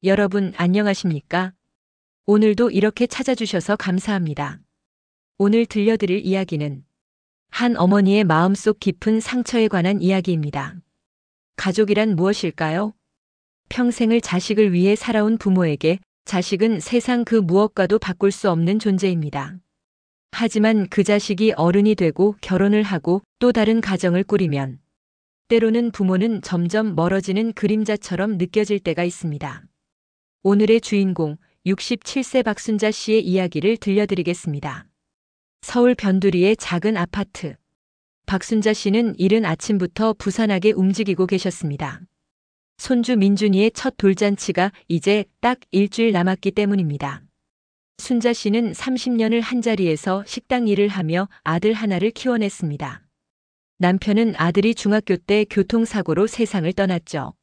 여러분 안녕하십니까? 오늘도 이렇게 찾아주셔서 감사합니다. 오늘 들려드릴 이야기는 한 어머니의 마음속 깊은 상처에 관한 이야기입니다. 가족이란 무엇일까요? 평생을 자식을 위해 살아온 부모에게 자식은 세상 그 무엇과도 바꿀 수 없는 존재입니다. 하지만 그 자식이 어른이 되고 결혼을 하고 또 다른 가정을 꾸리면 때로는 부모는 점점 멀어지는 그림자처럼 느껴질 때가 있습니다. 오늘의 주인공 67세 박순자 씨의 이야기를 들려드리겠습니다. 서울 변두리의 작은 아파트. 박순자 씨는 이른 아침부터 부산하게 움직이고 계셨습니다. 손주 민준이의 첫 돌잔치가 이제 딱 일주일 남았기 때문입니다. 순자 씨는 30년을 한자리에서 식당 일을 하며 아들 하나를 키워냈습니다. 남편은 아들이 중학교 때 교통사고로 세상을 떠났죠.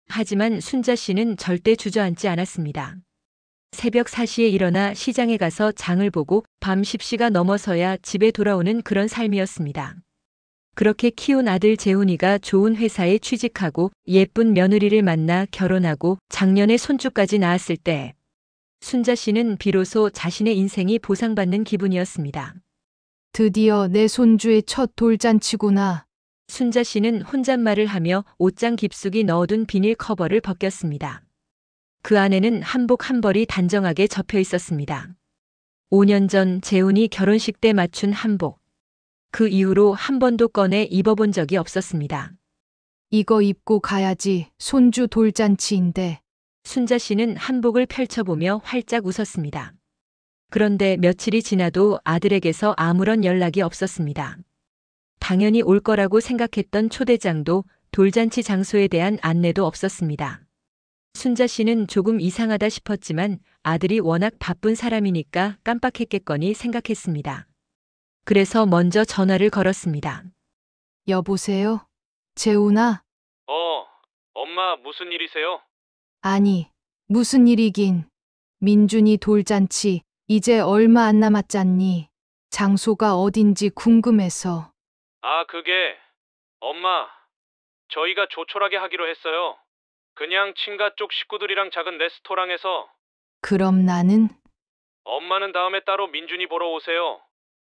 하지만 순자 씨는 절대 주저앉지 않았습니다. 새벽 4시에 일어나 시장에 가서 장을 보고 밤 10시가 넘어서야 집에 돌아오는 그런 삶이었습니다. 그렇게 키운 아들 재훈이가 좋은 회사에 취직하고 예쁜 며느리를 만나 결혼하고 작년에 손주까지 낳았을 때 순자 씨는 비로소 자신의 인생이 보상받는 기분이었습니다. 드디어 내 손주의 첫 돌잔치구나. 순자 씨는 혼잣말을 하며 옷장 깊숙이 넣어둔 비닐 커버를 벗겼습니다. 그 안에는 한복 한 벌이 단정하게 접혀 있었습니다. 5년 전 재훈이 결혼식 때 맞춘 한복. 그 이후로 한 번도 꺼내 입어본 적이 없었습니다. 이거 입고 가야지. 손주 돌잔치인데. 순자 씨는 한복을 펼쳐보며 활짝 웃었습니다. 그런데 며칠이 지나도 아들에게서 아무런 연락이 없었습니다. 당연히 올 거라고 생각했던 초대장도 돌잔치 장소에 대한 안내도 없었습니다. 순자 씨는 조금 이상하다 싶었지만 아들이 워낙 바쁜 사람이니까 깜빡했겠거니 생각했습니다. 그래서 먼저 전화를 걸었습니다. 여보세요? 재훈아? 엄마 무슨 일이세요? 아니, 무슨 일이긴. 민준이 돌잔치 이제 얼마 안 남았잖니. 장소가 어딘지 궁금해서. 그게 엄마, 저희가 조촐하게 하기로 했어요. 그냥 친가 쪽 식구들이랑 작은 레스토랑에서. 그럼 나는? 엄마는 다음에 따로 민준이 보러 오세요.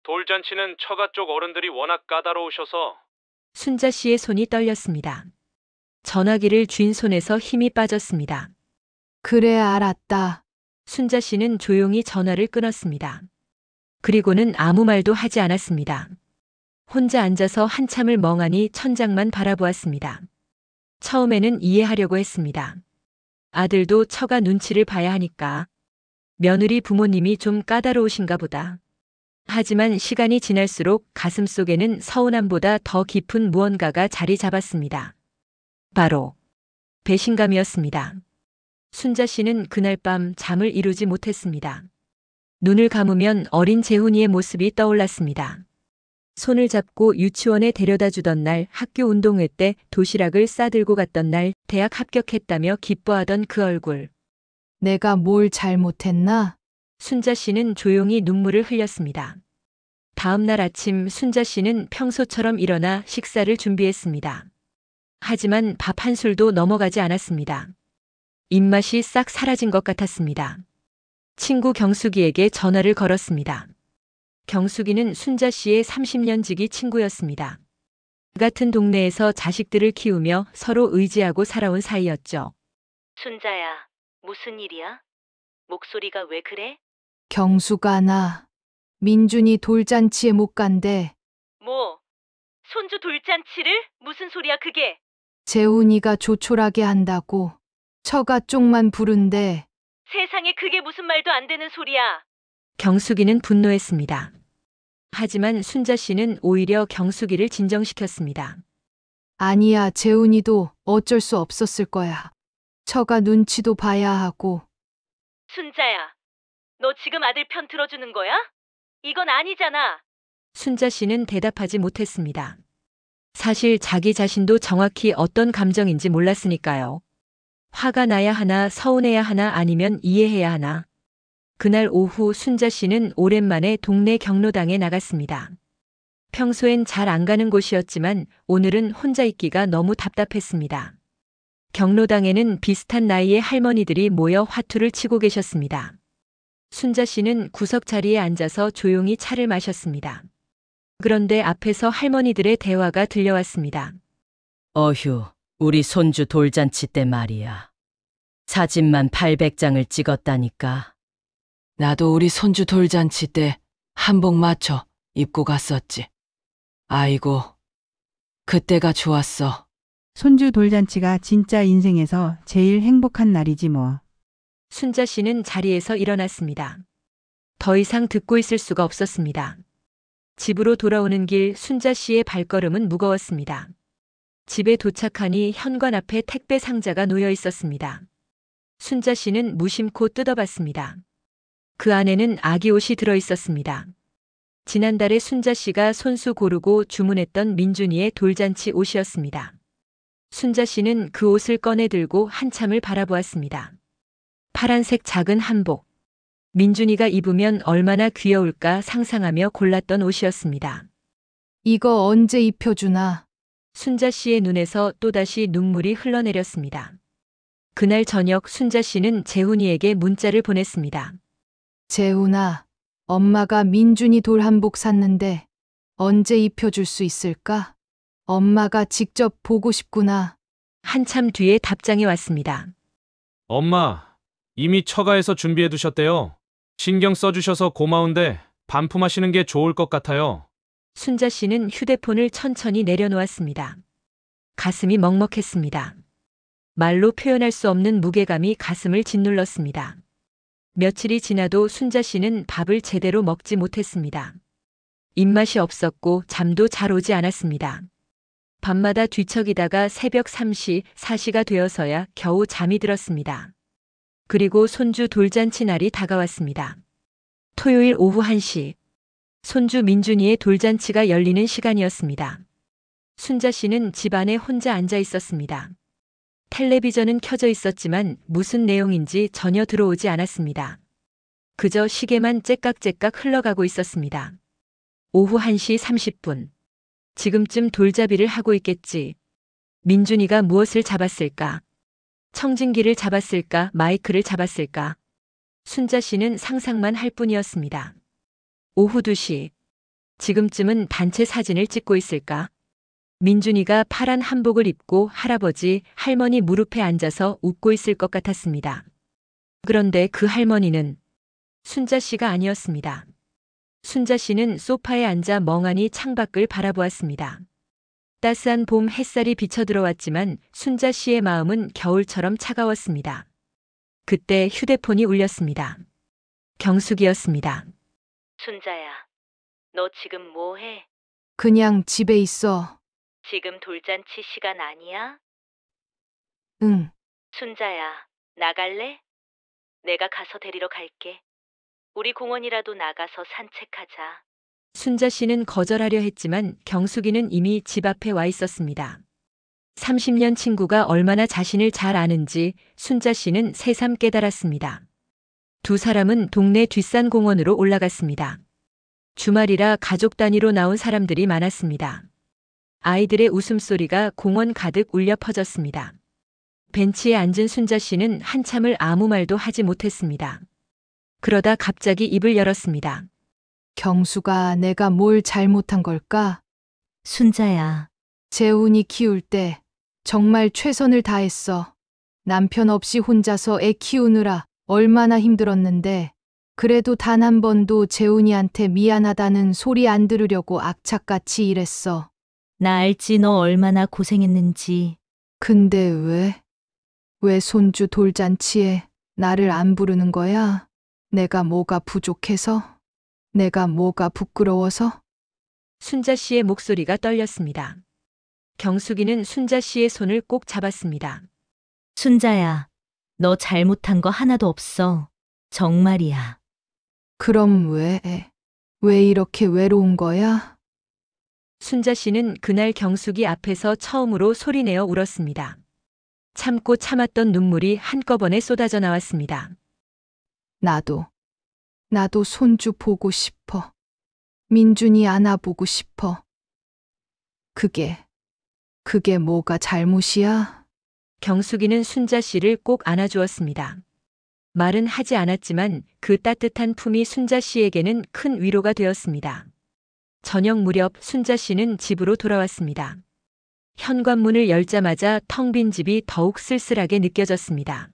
돌잔치는 처가 쪽 어른들이 워낙 까다로우셔서. 순자 씨의 손이 떨렸습니다. 전화기를 쥔 손에서 힘이 빠졌습니다. 그래, 알았다. 순자 씨는 조용히 전화를 끊었습니다. 그리고는 아무 말도 하지 않았습니다. 혼자 앉아서 한참을 멍하니 천장만 바라보았습니다. 처음에는 이해하려고 했습니다. 아들도 처가 눈치를 봐야 하니까. 며느리 부모님이 좀 까다로우신가 보다. 하지만 시간이 지날수록 가슴속에는 서운함보다 더 깊은 무언가가 자리 잡았습니다. 바로 배신감이었습니다. 순자 씨는 그날 밤 잠을 이루지 못했습니다. 눈을 감으면 어린 재훈이의 모습이 떠올랐습니다. 손을 잡고 유치원에 데려다 주던 날, 학교 운동회 때 도시락을 싸들고 갔던 날, 대학 합격했다며 기뻐하던 그 얼굴. 내가 뭘 잘못했나? 순자 씨는 조용히 눈물을 흘렸습니다. 다음 날 아침 순자 씨는 평소처럼 일어나 식사를 준비했습니다. 하지만 밥 한 술도 넘어가지 않았습니다. 입맛이 싹 사라진 것 같았습니다. 친구 경숙이에게 전화를 걸었습니다. 경숙이는 순자 씨의 30년 지기 친구였습니다. 같은 동네에서 자식들을 키우며 서로 의지하고 살아온 사이였죠. 순자야, 무슨 일이야? 목소리가 왜 그래? 경수가 나. 민준이 돌잔치에 못 간대. 뭐? 손주 돌잔치를? 무슨 소리야 그게? 재훈이가 조촐하게 한다고. 처가 쪽만 부른대. 세상에 그게 무슨 말도 안 되는 소리야. 경숙이는 분노했습니다. 하지만 순자 씨는 오히려 경숙이를 진정시켰습니다. 아니야, 재훈이도 어쩔 수 없었을 거야. 처가 눈치도 봐야 하고. 순자야, 너 지금 아들 편 들어주는 거야? 이건 아니잖아. 순자 씨는 대답하지 못했습니다. 사실 자기 자신도 정확히 어떤 감정인지 몰랐으니까요. 화가 나야 하나, 서운해야 하나, 아니면 이해해야 하나. 그날 오후 순자 씨는 오랜만에 동네 경로당에 나갔습니다. 평소엔 잘 안 가는 곳이었지만 오늘은 혼자 있기가 너무 답답했습니다. 경로당에는 비슷한 나이의 할머니들이 모여 화투를 치고 계셨습니다. 순자 씨는 구석 자리에 앉아서 조용히 차를 마셨습니다. 그런데 앞에서 할머니들의 대화가 들려왔습니다. 어휴, 우리 손주 돌잔치 때 말이야. 사진만 800장을 찍었다니까. 나도 우리 손주 돌잔치 때 한복 맞춰 입고 갔었지. 아이고, 그때가 좋았어. 손주 돌잔치가 진짜 인생에서 제일 행복한 날이지 뭐. 순자 씨는 자리에서 일어났습니다. 더 이상 듣고 있을 수가 없었습니다. 집으로 돌아오는 길 순자 씨의 발걸음은 무거웠습니다. 집에 도착하니 현관 앞에 택배 상자가 놓여 있었습니다. 순자 씨는 무심코 뜯어봤습니다. 그 안에는 아기 옷이 들어 있었습니다. 지난달에 순자 씨가 손수 고르고 주문했던 민준이의 돌잔치 옷이었습니다. 순자 씨는 그 옷을 꺼내 들고 한참을 바라보았습니다. 파란색 작은 한복. 민준이가 입으면 얼마나 귀여울까 상상하며 골랐던 옷이었습니다. 이거 언제 입혀주나? 순자 씨의 눈에서 또다시 눈물이 흘러내렸습니다. 그날 저녁 순자 씨는 재훈이에게 문자를 보냈습니다. 재훈아, 엄마가 민준이 돌 한복 샀는데 언제 입혀줄 수 있을까? 엄마가 직접 보고 싶구나. 한참 뒤에 답장이 왔습니다. 엄마, 이미 처가에서 준비해 두셨대요. 신경 써주셔서 고마운데 반품하시는 게 좋을 것 같아요. 순자 씨는 휴대폰을 천천히 내려놓았습니다. 가슴이 먹먹했습니다. 말로 표현할 수 없는 무게감이 가슴을 짓눌렀습니다. 며칠이 지나도 순자 씨는 밥을 제대로 먹지 못했습니다. 입맛이 없었고 잠도 잘 오지 않았습니다. 밤마다 뒤척이다가 새벽 3시, 4시가 되어서야 겨우 잠이 들었습니다. 그리고 손주 돌잔치 날이 다가왔습니다. 토요일 오후 1시, 손주 민준이의 돌잔치가 열리는 시간이었습니다. 순자 씨는 집 안에 혼자 앉아 있었습니다. 텔레비전은 켜져 있었지만 무슨 내용인지 전혀 들어오지 않았습니다. 그저 시계만 째깍째깍 흘러가고 있었습니다. 오후 1시 30분. 지금쯤 돌잡이를 하고 있겠지. 민준이가 무엇을 잡았을까? 청진기를 잡았을까? 마이크를 잡았을까? 순자 씨는 상상만 할 뿐이었습니다. 오후 2시. 지금쯤은 단체 사진을 찍고 있을까? 민준이가 파란 한복을 입고 할아버지, 할머니 무릎에 앉아서 웃고 있을 것 같았습니다. 그런데 그 할머니는 순자 씨가 아니었습니다. 순자 씨는 소파에 앉아 멍하니 창밖을 바라보았습니다. 따스한 봄 햇살이 비쳐 들어왔지만 순자 씨의 마음은 겨울처럼 차가웠습니다. 그때 휴대폰이 울렸습니다. 경숙이었습니다. 순자야, 너 지금 뭐 해? 그냥 집에 있어. 지금 돌잔치 시간 아니야? 응. 순자야, 나갈래? 내가 가서 데리러 갈게. 우리 공원이라도 나가서 산책하자. 순자 씨는 거절하려 했지만 경숙이는 이미 집 앞에 와 있었습니다. 30년 친구가 얼마나 자신을 잘 아는지 순자 씨는 새삼 깨달았습니다. 두 사람은 동네 뒷산 공원으로 올라갔습니다. 주말이라 가족 단위로 나온 사람들이 많았습니다. 아이들의 웃음소리가 공원 가득 울려 퍼졌습니다. 벤치에 앉은 순자 씨는 한참을 아무 말도 하지 못했습니다. 그러다 갑자기 입을 열었습니다. 경수가 내가 뭘 잘못한 걸까? 순자야, 재훈이 키울 때 정말 최선을 다했어. 남편 없이 혼자서 애 키우느라 얼마나 힘들었는데 그래도 단 한 번도 재훈이한테 미안하다는 소리 안 들으려고 악착같이 일했어. 나 알지 너 얼마나 고생했는지. 근데 왜 손주 돌잔치에 나를 안 부르는 거야? 내가 뭐가 부족해서? 내가 뭐가 부끄러워서? 순자 씨의 목소리가 떨렸습니다. 경숙이는 순자 씨의 손을 꼭 잡았습니다. 순자야, 너 잘못한 거 하나도 없어. 정말이야. 그럼 왜 이렇게 외로운 거야? 순자 씨는 그날 경숙이 앞에서 처음으로 소리내어 울었습니다. 참고 참았던 눈물이 한꺼번에 쏟아져 나왔습니다. 나도 손주 보고 싶어. 민준이 안아보고 싶어. 그게 뭐가 잘못이야? 경숙이는 순자 씨를 꼭 안아주었습니다. 말은 하지 않았지만 그 따뜻한 품이 순자 씨에게는 큰 위로가 되었습니다. 저녁 무렵 순자 씨는 집으로 돌아왔습니다. 현관문을 열자마자 텅 빈 집이 더욱 쓸쓸하게 느껴졌습니다.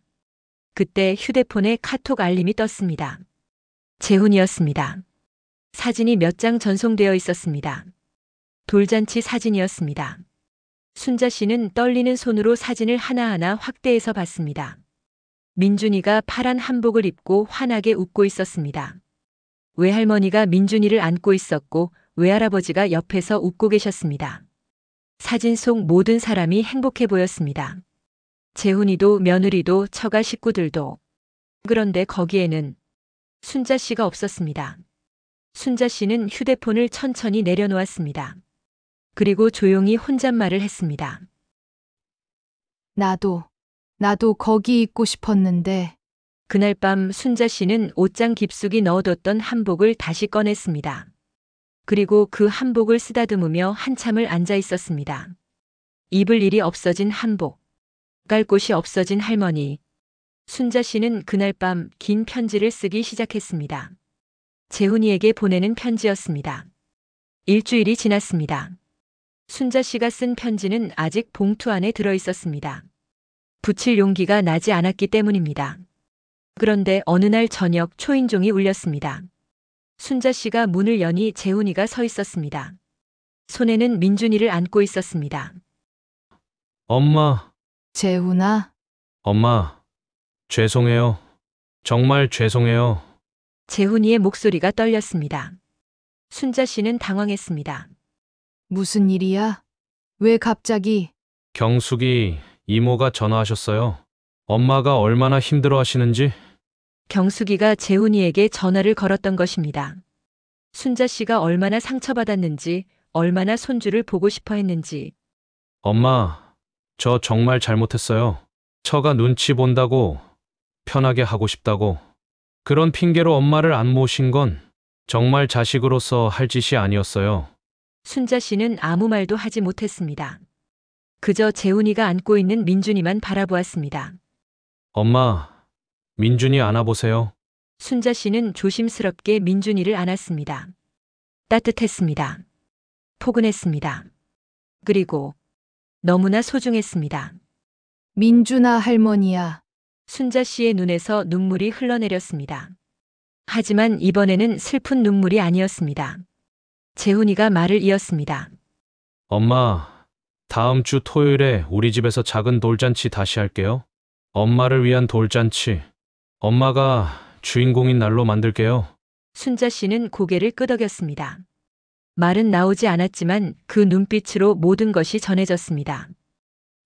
그때 휴대폰에 카톡 알림이 떴습니다. 재훈이었습니다. 사진이 몇 장 전송되어 있었습니다. 돌잔치 사진이었습니다. 순자 씨는 떨리는 손으로 사진을 하나하나 확대해서 봤습니다. 민준이가 파란 한복을 입고 환하게 웃고 있었습니다. 외할머니가 민준이를 안고 있었고 외할아버지가 옆에서 웃고 계셨습니다. 사진 속 모든 사람이 행복해 보였습니다. 재훈이도 며느리도 처가 식구들도. 그런데 거기에는 순자 씨가 없었습니다. 순자 씨는 휴대폰을 천천히 내려놓았습니다. 그리고 조용히 혼잣말을 했습니다. 나도 거기 있고 싶었는데. 그날 밤 순자 씨는 옷장 깊숙이 넣어뒀던 한복을 다시 꺼냈습니다. 그리고 그 한복을 쓰다듬으며 한참을 앉아 있었습니다. 입을 일이 없어진 한복, 갈 곳이 없어진 할머니. 순자 씨는 그날 밤 긴 편지를 쓰기 시작했습니다. 재훈이에게 보내는 편지였습니다. 일주일이 지났습니다. 순자 씨가 쓴 편지는 아직 봉투 안에 들어 있었습니다. 붙일 용기가 나지 않았기 때문입니다. 그런데 어느 날 저녁 초인종이 울렸습니다. 순자 씨가 문을 여니 재훈이가 서 있었습니다. 손에는 민준이를 안고 있었습니다. 엄마, 재훈아, 엄마, 죄송해요. 정말 죄송해요. 재훈이의 목소리가 떨렸습니다. 순자 씨는 당황했습니다. 무슨 일이야? 왜 갑자기? 경숙이 이모가 전화하셨어요. 엄마가 얼마나 힘들어 하시는지. 경숙이가 재훈이에게 전화를 걸었던 것입니다. 순자 씨가 얼마나 상처받았는지, 얼마나 손주를 보고 싶어 했는지. 엄마, 저 정말 잘못했어요. 처가 눈치 본다고, 편하게 하고 싶다고. 그런 핑계로 엄마를 안 모신 건 정말 자식으로서 할 짓이 아니었어요. 순자 씨는 아무 말도 하지 못했습니다. 그저 재훈이가 안고 있는 민준이만 바라보았습니다. 엄마, 민준이 안아보세요. 순자 씨는 조심스럽게 민준이를 안았습니다. 따뜻했습니다. 포근했습니다. 그리고 너무나 소중했습니다. 민준아 할머니야. 순자 씨의 눈에서 눈물이 흘러내렸습니다. 하지만 이번에는 슬픈 눈물이 아니었습니다. 재훈이가 말을 이었습니다. 엄마, 다음 주 토요일에 우리 집에서 작은 돌잔치 다시 할게요. 엄마를 위한 돌잔치. 엄마가 주인공인 날로 만들게요. 순자 씨는 고개를 끄덕였습니다. 말은 나오지 않았지만 그 눈빛으로 모든 것이 전해졌습니다.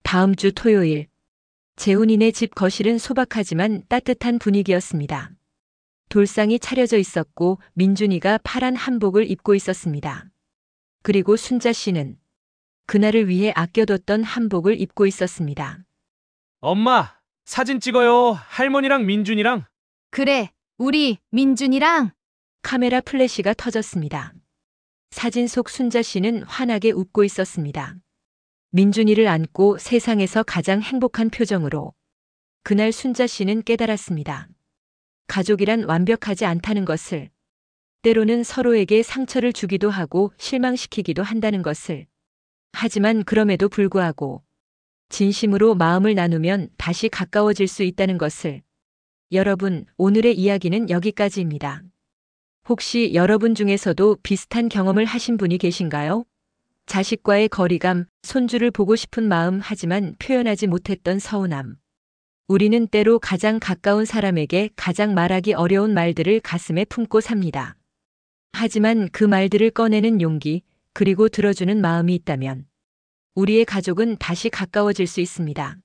다음 주 토요일, 재훈이네 집 거실은 소박하지만 따뜻한 분위기였습니다. 돌상이 차려져 있었고 민준이가 파란 한복을 입고 있었습니다. 그리고 순자 씨는 그날을 위해 아껴뒀던 한복을 입고 있었습니다. 엄마, 사진 찍어요. 할머니랑 민준이랑. 그래, 우리 민준이랑. 카메라 플래시가 터졌습니다. 사진 속 순자 씨는 환하게 웃고 있었습니다. 민준이를 안고 세상에서 가장 행복한 표정으로. 그날 순자 씨는 깨달았습니다. 가족이란 완벽하지 않다는 것을. 때로는 서로에게 상처를 주기도 하고 실망시키기도 한다는 것을. 하지만 그럼에도 불구하고 진심으로 마음을 나누면 다시 가까워질 수 있다는 것을. 여러분, 오늘의 이야기는 여기까지입니다. 혹시 여러분 중에서도 비슷한 경험을 하신 분이 계신가요? 자식과의 거리감, 손주를 보고 싶은 마음 하지만 표현하지 못했던 서운함. 우리는 때로 가장 가까운 사람에게 가장 말하기 어려운 말들을 가슴에 품고 삽니다. 하지만 그 말들을 꺼내는 용기, 그리고 들어주는 마음이 있다면 우리의 가족은 다시 가까워질 수 있습니다.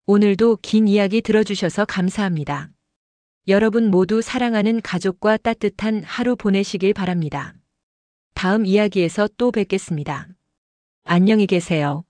오늘도 긴 이야기 들어주셔서 감사합니다. 여러분 모두 사랑하는 가족과 따뜻한 하루 보내시길 바랍니다. 다음 이야기에서 또 뵙겠습니다. 안녕히 계세요.